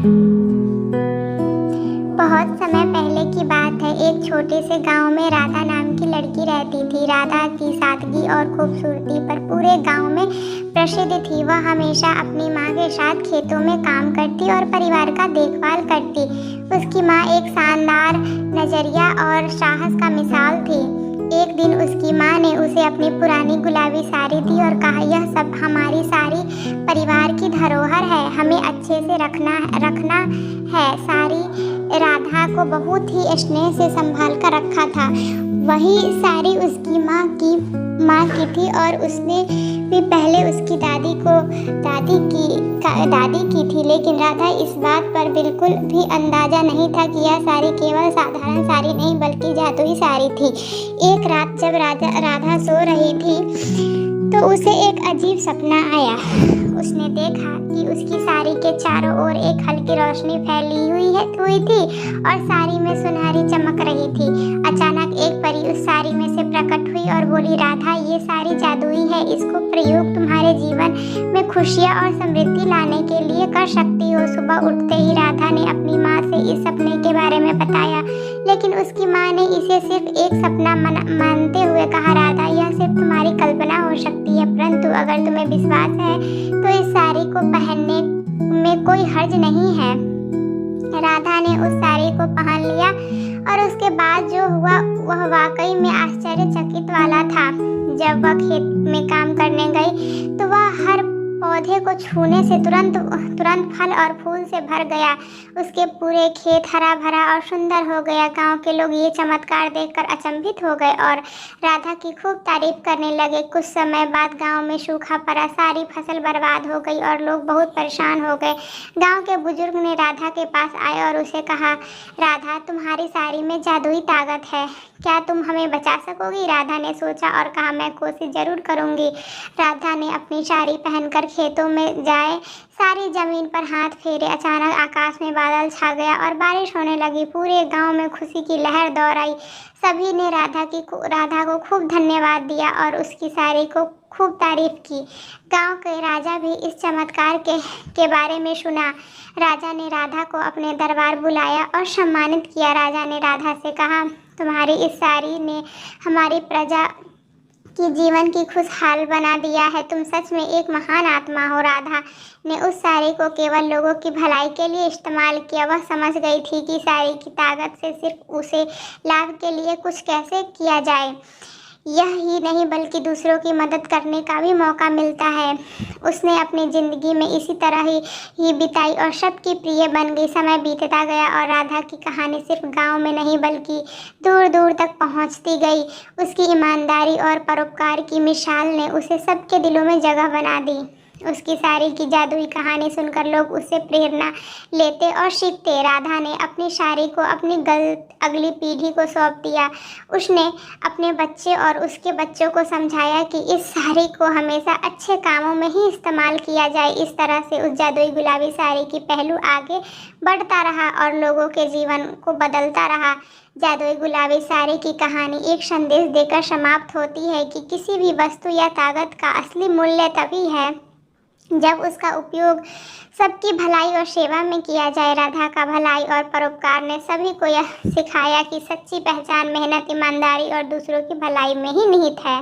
बहुत समय पहले की बात है। एक छोटे से गांव में राधा नाम की लड़की रहती थी। राधा की सादगी और खूबसूरती पर पूरे गांव में प्रसिद्ध थी। वह हमेशा अपनी माँ के साथ खेतों में काम करती और परिवार का देखभाल करती। उसकी माँ एक शानदार नजरिया और साहस का मिसाल थी। एक दिन उसकी माँ ने उसे अपनी पुरानी गुलाबी साड़ी दी और कहा, यह सब हमारी सारी परिवार की धरोहर है, हमें अच्छे से रखना है। साड़ी राधा को बहुत ही स्नेह से संभाल कर रखा था। वही साड़ी उसकी माँ की थी और उसने भी पहले उसकी दादी की थी। लेकिन राधा इस बात पर बिल्कुल भी अंदाजा नहीं था कि यह साड़ी केवल साधारण साड़ी नहीं बल्कि जादुई साड़ी थी। एक रात जब राधा सो रही थी तो उसे एक अजीब सपना आया। उसने देखा कि उसकी साड़ी के चारों ओर एक हल्की रोशनी फैली हुई थी और साड़ी में सुनहरी चमक रही थी। अचानक एक परी उस साड़ी में से प्रकट हुई और बोली, राधा, ये साड़ी जादुई है, इसको प्रयोग तुम्हारे जीवन में खुशियाँ और समृद्धि लाने के लिए कर सकती हो। सुबह उठते ही राधा ने अपनी माँ से इस सपने के बारे में बताया, लेकिन उसकी माँ ने इसे सिर्फ एक सपना मानते हुए कहा, राधा, यह सिर्फ तुम्हारी कल्पना हो सकती है, परंतु अगर तुम्हें विश्वास है तो इस साड़ी को पहनने में कोई हर्ज नहीं है। राधा ने उस साड़ी को पहन लिया और उसके बाद जो हुआ वह वाकई में आश्चर्यचकित वाला था। जब वह खेत में काम करने गई तो वह हर पौधे को छूने से तुरंत फल और फूल से भर गया। उसके पूरे खेत हरा भरा और सुंदर हो गया। गांव के लोग ये चमत्कार देखकर अचंभित हो गए और राधा की खूब तारीफ करने लगे। कुछ समय बाद गांव में सूखा पड़ा, सारी फसल बर्बाद हो गई और लोग बहुत परेशान हो गए। गांव के बुजुर्ग ने राधा के पास आए और उसे कहा, राधा, तुम्हारी साड़ी में जादुई ताकत है, क्या तुम हमें बचा सकोगी? राधा ने सोचा और कहा, मैं कोशिश जरूर करूंगी। राधा ने अपनी साड़ी पहनकर खेतों में जाए, सारी जमीन पर हाथ फेरे। अचानक आकाश में बादल छा गया और बारिश होने लगी। पूरे गांव में खुशी की लहर दौड़ आई। सभी ने राधा को खूब धन्यवाद दिया और उसकी साड़ी को खूब तारीफ की। गांव के राजा भी इस चमत्कार के बारे में सुना। राजा ने राधा को अपने दरबार बुलाया और सम्मानित किया। राजा ने राधा से कहा, तुम्हारी इस साड़ी ने हमारी प्रजा की जीवन की खुशहाल बना दिया है। तुम सच में एक महान आत्मा हो। राधा ने उस साड़ी को केवल लोगों की भलाई के लिए इस्तेमाल किया। वह समझ गई थी कि साड़ी की ताकत से सिर्फ उसे लाभ के लिए कुछ कैसे किया जाए, यह ही नहीं बल्कि दूसरों की मदद करने का भी मौका मिलता है। उसने अपनी ज़िंदगी में इसी तरह ही बिताई और सबकी प्रिय बन गई। समय बीतता गया और राधा की कहानी सिर्फ गांव में नहीं बल्कि दूर दूर तक पहुंचती गई। उसकी ईमानदारी और परोपकार की मिसाल ने उसे सबके दिलों में जगह बना दी। उसकी साड़ी की जादुई कहानी सुनकर लोग उससे प्रेरणा लेते और सीखते। राधा ने अपनी साड़ी को अपनी अगली पीढ़ी को सौंप दिया। उसने अपने बच्चे और उसके बच्चों को समझाया कि इस साड़ी को हमेशा अच्छे कामों में ही इस्तेमाल किया जाए। इस तरह से उस जादुई गुलाबी साड़ी की पहलू आगे बढ़ता रहा और लोगों के जीवन को बदलता रहा। जादुई गुलाबी साड़ी की कहानी एक संदेश देकर समाप्त होती है कि किसी भी वस्तु या ताकत का असली मूल्य तभी है जब उसका उपयोग सबकी भलाई और सेवा में किया जाए। राधा का भलाई और परोपकार ने सभी को यह सिखाया कि सच्ची पहचान मेहनत, ईमानदारी और दूसरों की भलाई में ही निहित है।